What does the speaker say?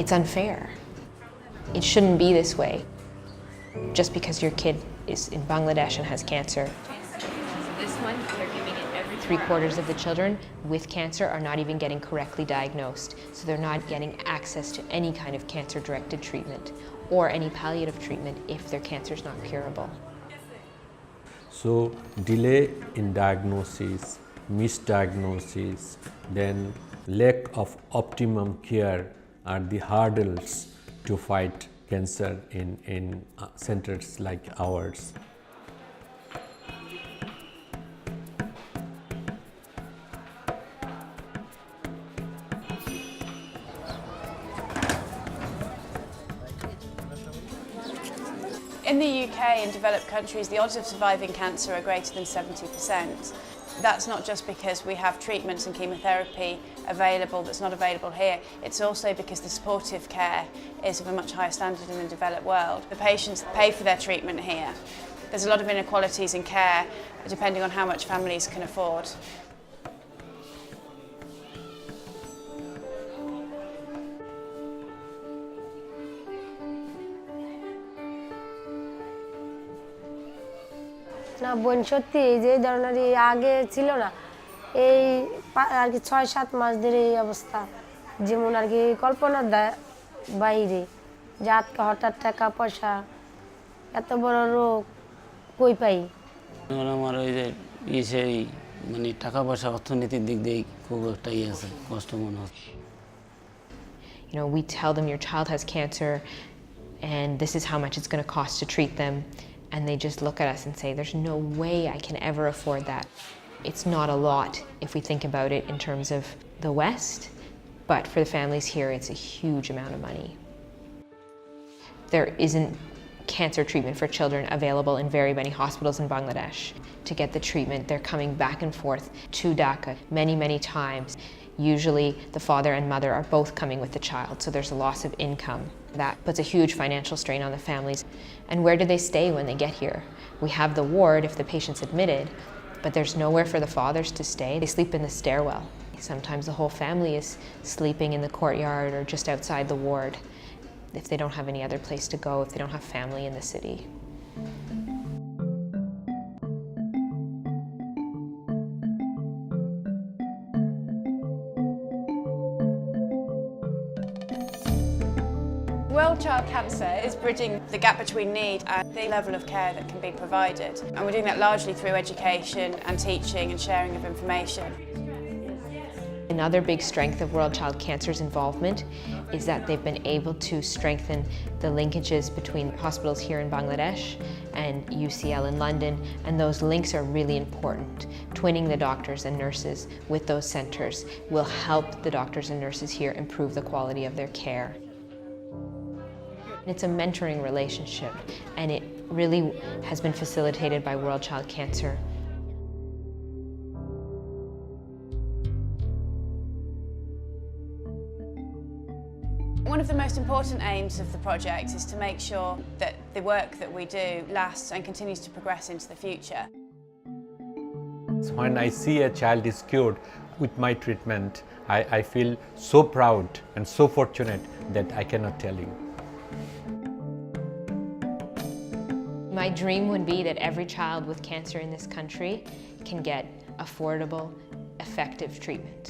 It's unfair. It shouldn't be this way. Just because your kid is in Bangladesh and has cancer. This one, they're giving it every 3/4 of the children with cancer are not even getting correctly diagnosed. So they're not getting access to any kind of cancer-directed treatment or any palliative treatment if their cancer is not curable. So delay in diagnosis, misdiagnosis, then lack of optimum care are the hurdles to fight cancer in centers like ours. In the UK and developed countries, the odds of surviving cancer are greater than 70%. That's not just because we have treatments and chemotherapy available that's not available here. It's also because the supportive care is of a much higher standard in the developed world. The patients pay for their treatment here. There's a lot of inequalities in care depending on how much families can afford. না বোন সত্যি এই যে ধরনের আগে ছিল না এই আর কি ৬-৭ মাস ধরে এই অবস্থা যেমন আর কি কল্পনার বাইরে যে আজকে হঠাৎ টাকা পয়সা এত বড় রোগ কই পাই আমার ওই যে সেই মানে টাকা পয়সা অর্থনৈতিক দিক দিয়ে খুব একটা আছে কষ্ট মনে হচ্ছে You know, we tell them your child has cancer and this is how much it's going to cost to treat them. And they just look at us and say, there's no way I can ever afford that. It's not a lot if we think about it in terms of the West, but for the families here, it's a huge amount of money. There isn't cancer treatment for children available in very many hospitals in Bangladesh. To get the treatment, they're coming back and forth to Dhaka many, many times. Usually the father and mother are both coming with the child, so there's a loss of income. That puts a huge financial strain on the families. And where do they stay when they get here? We have the ward if the patient's admitted, but there's nowhere for the fathers to stay. They sleep in the stairwell. Sometimes the whole family is sleeping in the courtyard or just outside the ward if they don't have any other place to go, if they don't have family in the city. World Child Cancer is bridging the gap between need and the level of care that can be provided. And we're doing that largely through education and teaching and sharing of information. Another big strength of World Child Cancer's involvement is that they've been able to strengthen the linkages between hospitals here in Bangladesh and UCL in London, and those links are really important. Twinning the doctors and nurses with those centers will help the doctors and nurses here improve the quality of their care. It's a mentoring relationship, and it really has been facilitated by World Child Cancer. One of the most important aims of the project is to make sure that the work that we do lasts and continues to progress into the future. When I see a child is cured with my treatment, I feel so proud and so fortunate that I cannot tell you. My dream would be that every child with cancer in this country can get affordable, effective treatment.